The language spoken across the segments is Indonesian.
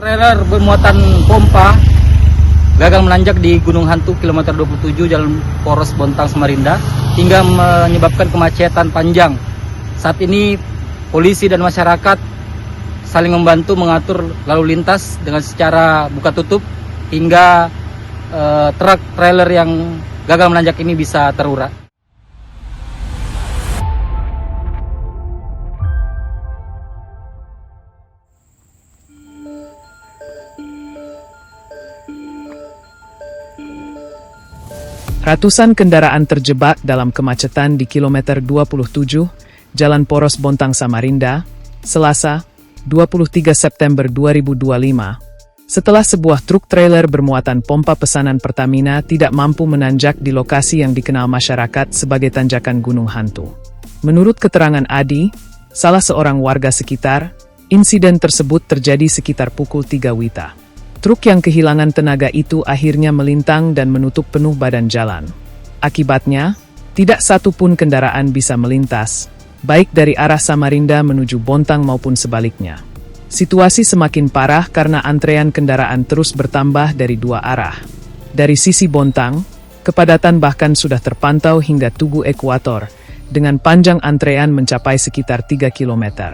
Trailer bermuatan pompa gagal menanjak di Gunung Hantu kilometer 27 Jalan Poros Bontang Samarinda hingga menyebabkan kemacetan panjang. Saat ini polisi dan masyarakat saling membantu mengatur lalu lintas dengan secara buka tutup hingga truk trailer yang gagal menanjak ini bisa terurai. Ratusan kendaraan terjebak dalam kemacetan di kilometer 27 Jalan Poros Bontang Samarinda, Selasa, 23 September 2025. Setelah sebuah truk trailer bermuatan pompa pesanan Pertamina tidak mampu menanjak di lokasi yang dikenal masyarakat sebagai tanjakan Gunung Hantu. Menurut keterangan Adi, salah seorang warga sekitar, insiden tersebut terjadi sekitar pukul 3 WITA. Truk yang kehilangan tenaga itu akhirnya melintang dan menutup penuh badan jalan. Akibatnya, tidak satu pun kendaraan bisa melintas, baik dari arah Samarinda menuju Bontang maupun sebaliknya. Situasi semakin parah karena antrean kendaraan terus bertambah dari dua arah. Dari sisi Bontang, kepadatan bahkan sudah terpantau hingga Tugu Ekuator, dengan panjang antrean mencapai sekitar 3 km.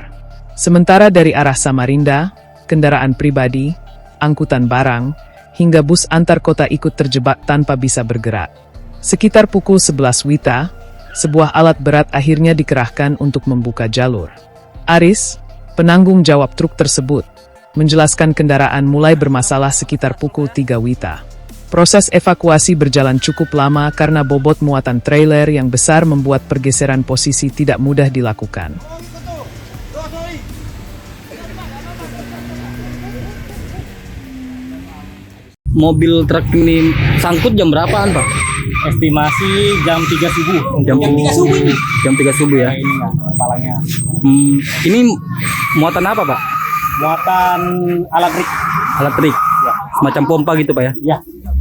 Sementara dari arah Samarinda, kendaraan pribadi, angkutan barang, hingga bus antar kota ikut terjebak tanpa bisa bergerak. Sekitar pukul 11 WITA, sebuah alat berat akhirnya dikerahkan untuk membuka jalur. Aris, penanggung jawab truk tersebut, menjelaskan kendaraan mulai bermasalah sekitar pukul 3 WITA. Proses evakuasi berjalan cukup lama karena bobot muatan trailer yang besar membuat pergeseran posisi tidak mudah dilakukan. Mobil truk ini sangkut jam berapaan, Pak? Estimasi jam 3 subuh. Jam 3 subuh ya. Ini kepalanya. Ini muatan apa, Pak? Muatan alat rik. Alat trik. Ya. Semacam pompa gitu, Pak ya? Ya,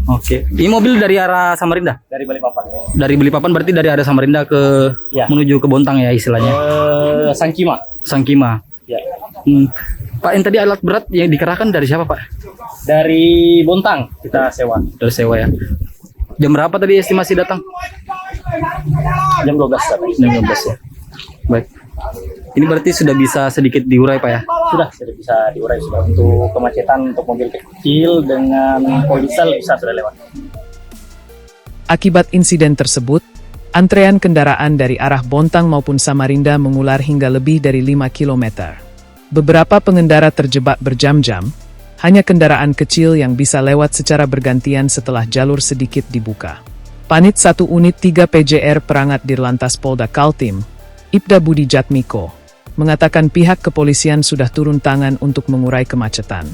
Oke. Ini mobil dari arah Samarinda? dari Balikpapan. Dari Balikpapan berarti dari arah Samarinda ke Ya. menuju ke Bontang ya istilahnya. Sangkima. Sangkima. Ya. Pak, yang tadi alat berat yang dikerahkan dari siapa, Pak? Dari Bontang kita sewa. Dari sewa ya. Jam berapa tadi estimasi datang? Jam 12 tadi. Jam 12 ya. Baik. Ini berarti sudah bisa sedikit diurai, Pak ya? Sudah bisa diurai sudah untuk kemacetan untuk mobil kecil dengan diesel bisa sudah lewat. Akibat insiden tersebut, antrean kendaraan dari arah Bontang maupun Samarinda mengular hingga lebih dari 5 km. Beberapa pengendara terjebak berjam-jam, hanya kendaraan kecil yang bisa lewat secara bergantian setelah jalur sedikit dibuka. Panit 1 Unit 3 PJR Perangat Dirlantas Polda Kaltim, Ibda Budi Jatmiko, mengatakan pihak kepolisian sudah turun tangan untuk mengurai kemacetan.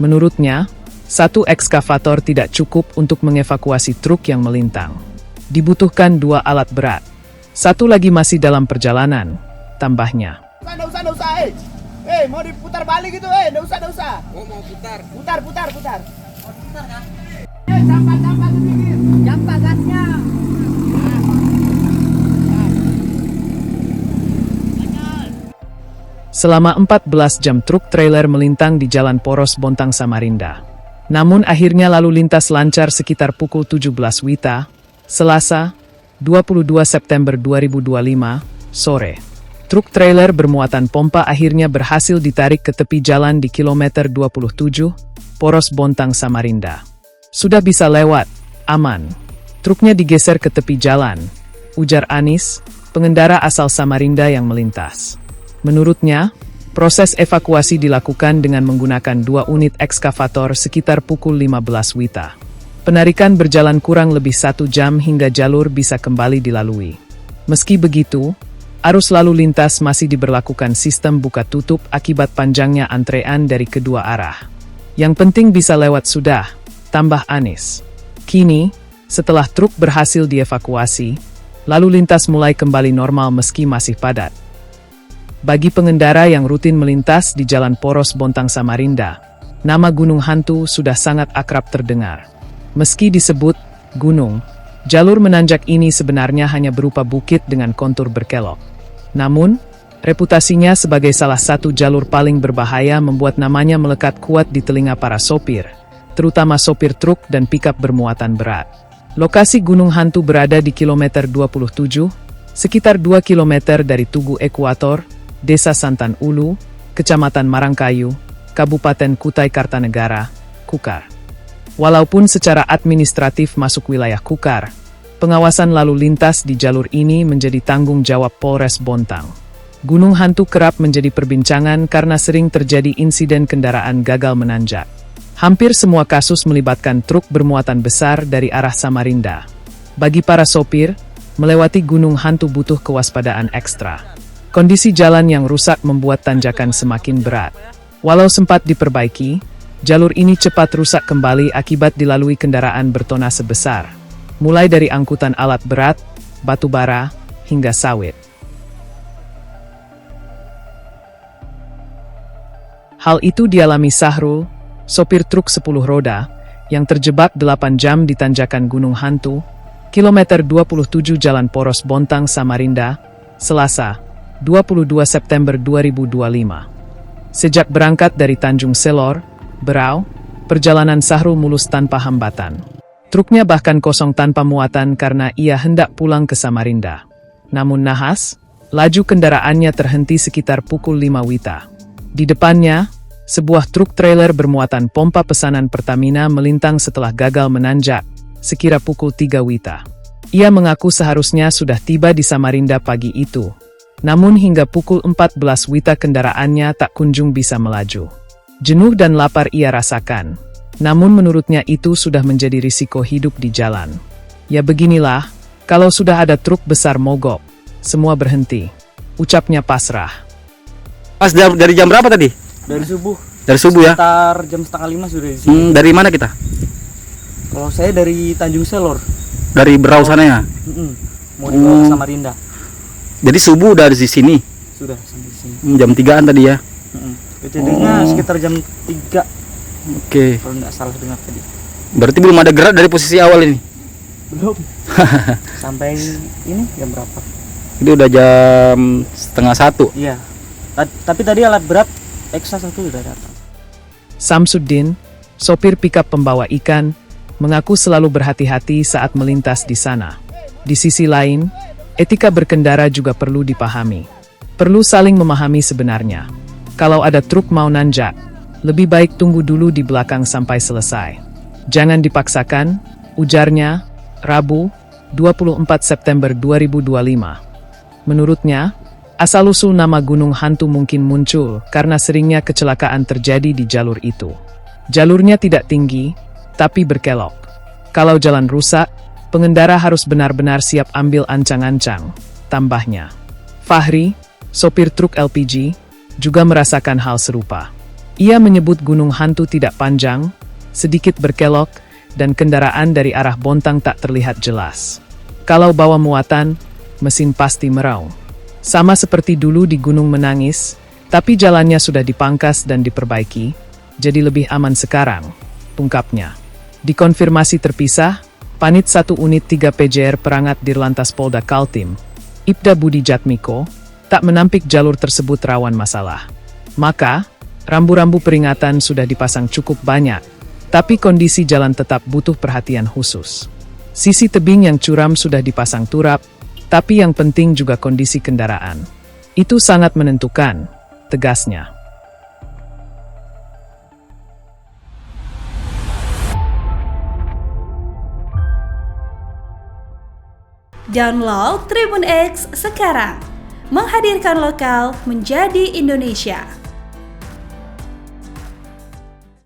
Menurutnya, satu ekskavator tidak cukup untuk mengevakuasi truk yang melintang. Dibutuhkan 2 alat berat. Satu lagi masih dalam perjalanan, tambahnya. Nggak usah, mau diputar balik gitu, nggak usah. Oh, mau putar. Putar. Mau putar kan? Campak sedikit. Campak gasnya. Selama 14 jam truk trailer melintang di Jalan Poros Bontang Samarinda. Namun akhirnya lalu lintas lancar sekitar pukul 17 WITA, Selasa, 22 September 2025, sore. Truk trailer bermuatan pompa akhirnya berhasil ditarik ke tepi jalan di kilometer 27, Poros Bontang Samarinda. Sudah bisa lewat, aman. Truknya digeser ke tepi jalan, ujar Anis, pengendara asal Samarinda yang melintas. Menurutnya, proses evakuasi dilakukan dengan menggunakan 2 unit ekskavator sekitar pukul 15 WITA. Penarikan berjalan kurang lebih 1 jam hingga jalur bisa kembali dilalui. Meski begitu, arus lalu lintas masih diberlakukan sistem buka tutup akibat panjangnya antrean dari kedua arah. Yang penting bisa lewat sudah, tambah Anis. Kini, setelah truk berhasil dievakuasi, lalu lintas mulai kembali normal meski masih padat. Bagi pengendara yang rutin melintas di Jalan Poros Bontang Samarinda, nama Gunung Hantu sudah sangat akrab terdengar. Meski disebut gunung, jalur menanjak ini sebenarnya hanya berupa bukit dengan kontur berkelok. Namun, Reputasinya sebagai salah satu jalur paling berbahaya membuat namanya melekat kuat di telinga para sopir, terutama sopir truk dan pikap bermuatan berat. Lokasi Gunung Hantu berada di kilometer 27, sekitar 2 km dari Tugu Ekuator, Desa Santan Ulu, Kecamatan Marangkayu, Kabupaten Kutai Kartanegara, Kukar. Walaupun secara administratif masuk wilayah Kukar, pengawasan lalu lintas di jalur ini menjadi tanggung jawab Polres Bontang. Gunung Hantu kerap menjadi perbincangan karena sering terjadi insiden kendaraan gagal menanjak. Hampir semua kasus melibatkan truk bermuatan besar dari arah Samarinda. Bagi para sopir, melewati Gunung Hantu butuh kewaspadaan ekstra. Kondisi jalan yang rusak membuat tanjakan semakin berat. Walau sempat diperbaiki, jalur ini cepat rusak kembali akibat dilalui kendaraan bertonase besar, mulai dari angkutan alat berat, batu bara, hingga sawit. Hal itu dialami Sahrul, sopir truk 10 roda, yang terjebak 8 jam di tanjakan Gunung Hantu, kilometer 27 Jalan Poros Bontang Samarinda, Selasa, 22 September 2025. Sejak berangkat dari Tanjung Selor, Berau, perjalanan Sahrul mulus tanpa hambatan. Truknya bahkan kosong tanpa muatan karena ia hendak pulang ke Samarinda. Namun nahas, laju kendaraannya terhenti sekitar pukul 5 WITA. Di depannya, sebuah truk trailer bermuatan pompa pesanan Pertamina melintang setelah gagal menanjak, sekira pukul 3 WITA. Ia mengaku seharusnya sudah tiba di Samarinda pagi itu. Namun hingga pukul 14 WITA kendaraannya tak kunjung bisa melaju. Jenuh dan lapar ia rasakan. Namun menurutnya itu sudah menjadi risiko hidup di jalan. Ya beginilah, kalau sudah ada truk besar mogok, semua berhenti. Ucapnya pasrah. Pas dari jam berapa tadi? Dari subuh. Dari subuh ya? Sekitar jam 4:30 sudah di sini. Dari mana kita? Kalau saya dari Tanjung Selor. Dari Berau sana ya? Mau dibawa ke Samarinda. Jadi subuh udah di sini? Sudah sampai di sini. Jam 3-an tadi ya? Kejadiannya sekitar jam 3. Oke. Kalau nggak salah dengar tadi. Berarti belum ada gerak dari posisi awal ini? Belum. Sampai ini jam berapa? Ini udah jam 12:30. Iya. Tapi tadi alat berat Eksa 1 sudah datang. Samsuddin, sopir pikap pembawa ikan, mengaku selalu berhati-hati saat melintas di sana. Di sisi lain, etika berkendara juga perlu dipahami. Perlu saling memahami sebenarnya. Kalau ada truk mau nanjak, lebih baik tunggu dulu di belakang sampai selesai. Jangan dipaksakan, ujarnya, Rabu, 24 September 2025. Menurutnya, asal-usul nama Gunung Hantu mungkin muncul karena seringnya kecelakaan terjadi di jalur itu. Jalurnya tidak tinggi, tapi berkelok. Kalau jalan rusak, pengendara harus benar-benar siap ambil ancang-ancang, tambahnya. Fahri, sopir truk LPG, juga merasakan hal serupa. Ia menyebut Gunung Hantu tidak panjang, sedikit berkelok, dan kendaraan dari arah Bontang tak terlihat jelas. Kalau bawa muatan, mesin pasti meraung. Sama seperti dulu di Gunung Menangis, tapi jalannya sudah dipangkas dan diperbaiki, jadi lebih aman sekarang, ungkapnya. Dikonfirmasi terpisah, Panit 1 Unit 3 PJR Perangat Dirlantas Polda Kaltim, Ibda Budi Jatmiko, tak menampik jalur tersebut rawan masalah. Maka, rambu-rambu peringatan sudah dipasang cukup banyak, tapi kondisi jalan tetap butuh perhatian khusus. Sisi tebing yang curam sudah dipasang turap, tapi yang penting juga kondisi kendaraan. Itu sangat menentukan, tegasnya. Download Tribun X sekarang. Menghadirkan lokal menjadi Indonesia.